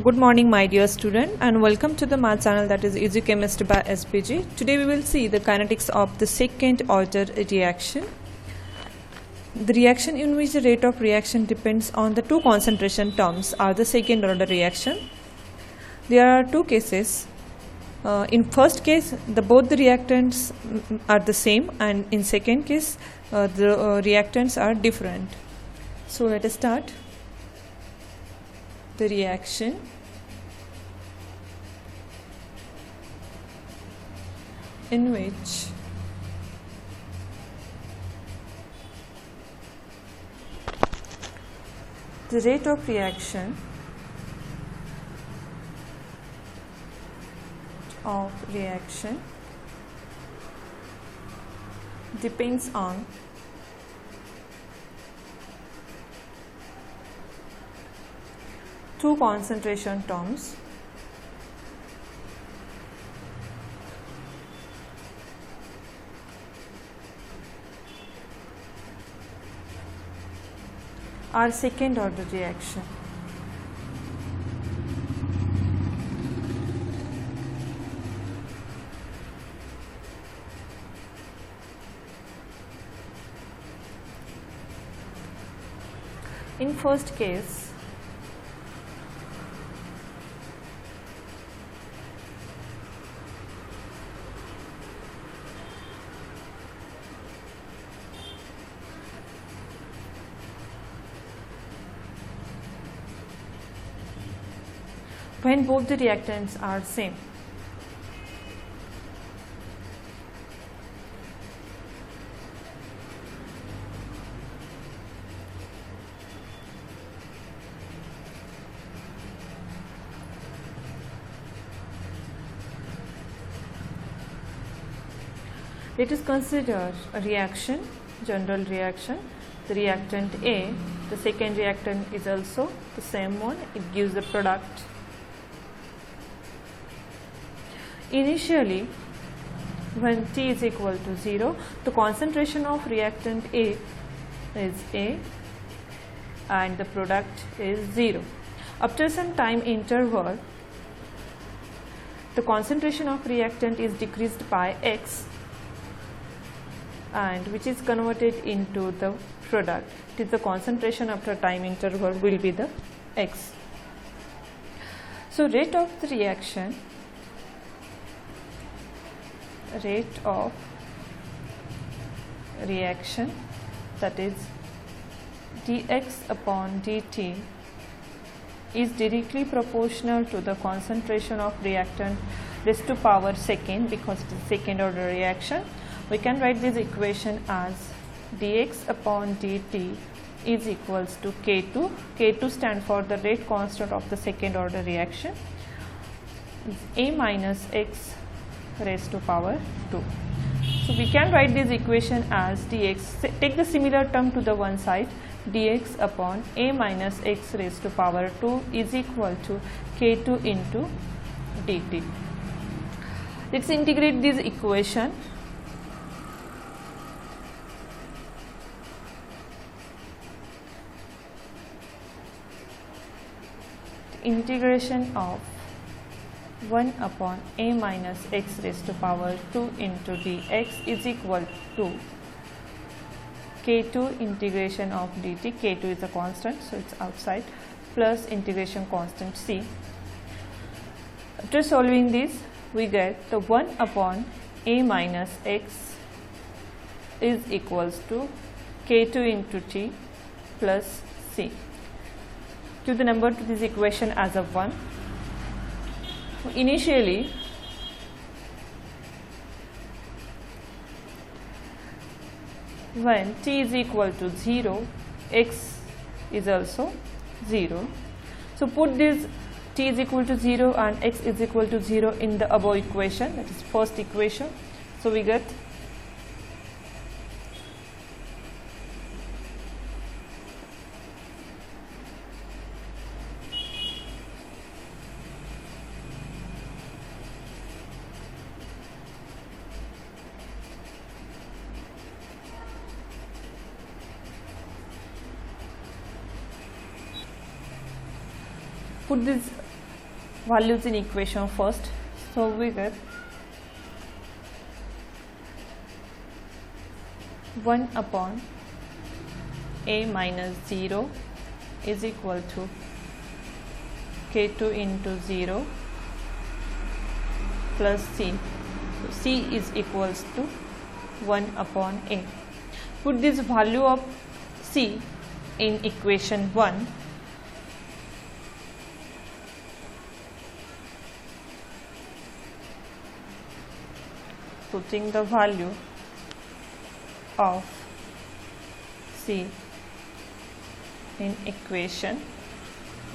Good morning, my dear student, and welcome to the math channel, that is Easy Chemistry by SPG. Today we will see the kinetics of the second order reaction. The reaction in which the rate of reaction depends on the two concentration terms are the second order reaction. There are two cases. In first case, both the reactants are the same, and in second case, the reactants are different. So let us start. The reaction in which the rate of reaction depends on two concentration terms are second order reaction. In first case, when both the reactants are same. Let us consider a reaction, general reaction. The reactant A, the second reactant is also the same one, it gives the product. Initially, when T is equal to 0, the concentration of reactant A is A and the product is 0. After some time interval, the concentration of reactant is decreased by X, and which is converted into the product. It is the concentration after time interval will be the X. So rate of the reaction, that is dx upon dt, is directly proportional to the concentration of reactant raised to power second, because it is second order reaction. We can write this equation as dx upon dt is equals to K2. K2 stands for the rate constant of the second order reaction. A minus x raised to power 2. So we can write this equation as dx, take the similar term to the one side, dx upon A minus x raised to power 2 is equal to K2 into dt. Let's integrate this equation. Integration of 1 upon A minus x raised to power 2 into dx is equal to K2 integration of dt. K2 is a constant, so it's outside, plus integration constant c. After solving this, we get the 1 upon A minus x is equals to K2 into t plus c. Give the number to this equation as of 1. Initially, when t is equal to 0, x is also 0. So put this t is equal to 0 and x is equal to 0 in the above equation, that is first equation. So we get put this values in equation first. So we get 1 upon a minus 0 is equal to k2 into 0 plus c. So c is equals to 1 upon a. Put this value of c in equation 1. Putting the value of c in equation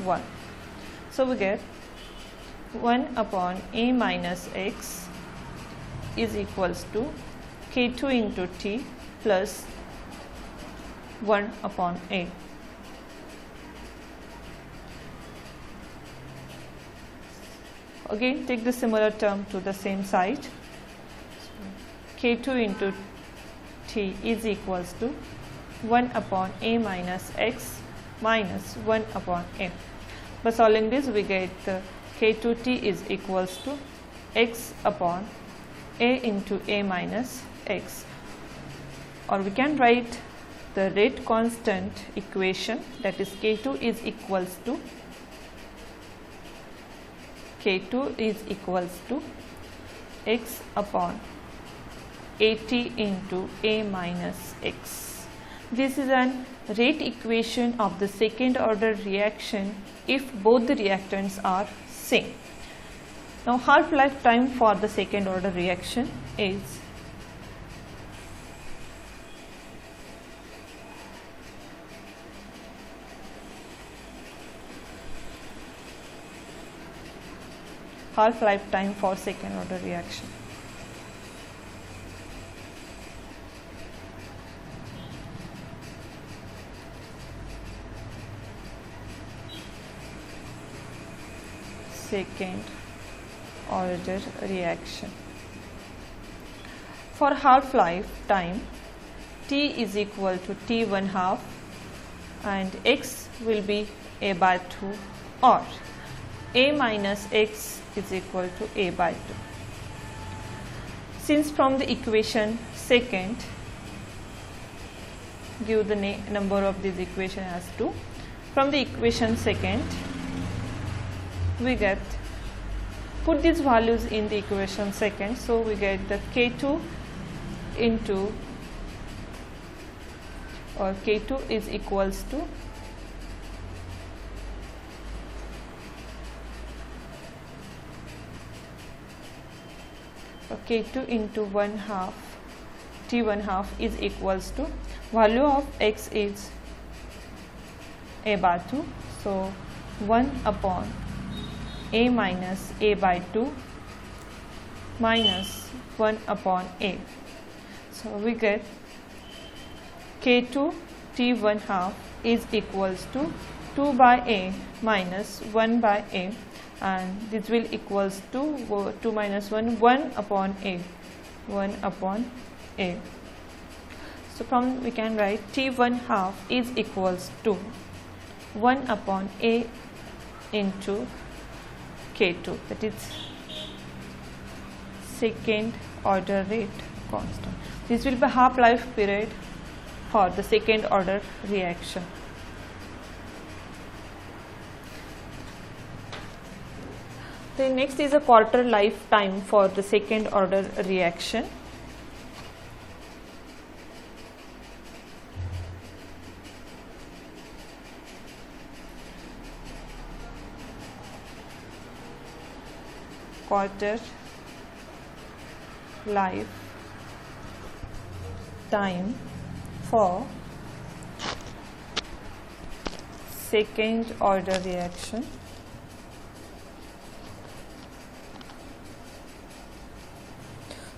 1. So we get 1 upon a minus x is equals to k2 into t plus 1 upon a. Again take the similar term to the same side. K2 into t is equals to 1 upon a minus x minus 1 upon a. By solving this we get k2t is equals to x upon a into a minus x, or we can write the rate constant equation, that is k2 is equals to x upon at into a minus x. This is an rate equation of the second order reaction if both the reactants are same. Now half-life time for the second order reaction is half-life time for second order reaction. Second order reaction. For half-life time, t is equal to t1 half and x will be a by 2, or a minus x is equal to a by 2. Since from the equation second, give the number of this equation as 2. From the equation second, we get, put these values in the equation second, so we get the k2 into, or k2 is equals to k2 into 1 half, t1 half is equals to, value of x is a by 2, so 1 upon a minus a by 2 minus 1 upon a. So we get k2 t1 half is equals to 2 by a minus 1 by a, and this will equals to 2 minus 1, 1 upon a, 1 upon a. So from we can write t1 half is equals to 1 upon a into k2, that is second order rate constant. This will be half-life period for the second order reaction. The next is a quarter life time for the second order reaction. Quarter life time for second order reaction.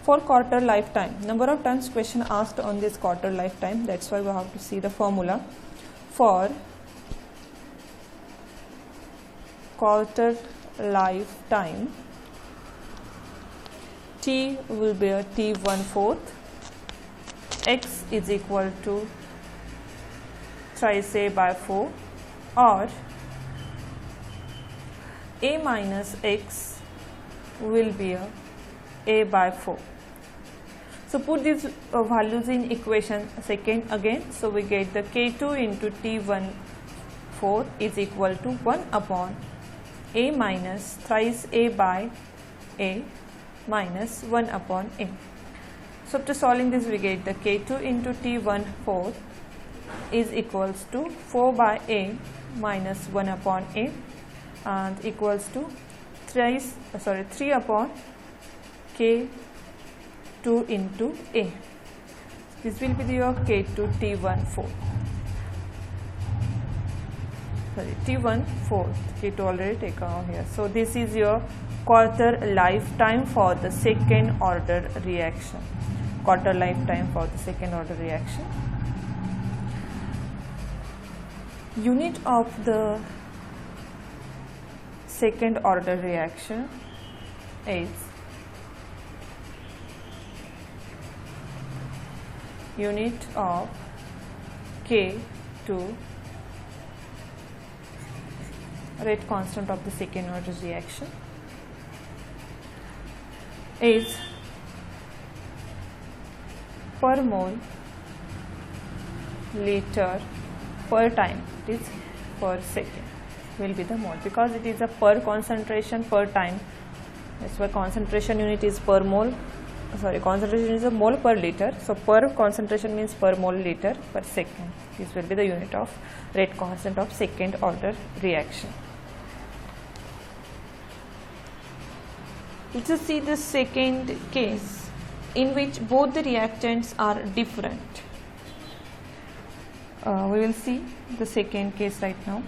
For quarter lifetime, number of times question asked on this quarter lifetime, that's why we have to see the formula. For quarter lifetime, t will be a t 1/4, x is equal to thrice a by 4, or A minus x will be a by 4. So put these values in equation second again. So we get the K2 into T14 is equal to 1 upon a minus thrice a by a minus 1 upon a. So after solving this, we get the K2 into T14 is equals to 4 by a minus 1 upon a and equals to 3 upon K2 into a. This will be your K2 T14. T14, K2 already taken out here. So this is your quarter lifetime for the second order reaction. Quarter lifetime for the second order reaction. Unit of the second order reaction is unit of K2, rate constant of the second order reaction, is per mole liter per time. It is per second will be the mole, because it is a per concentration per time. That's why concentration unit is per mole. Concentration is a mole per liter. So per concentration means per mole liter per second. This will be the unit of rate constant of second order reaction. Let us see the second case in which both the reactants are different. We will see the second case right now.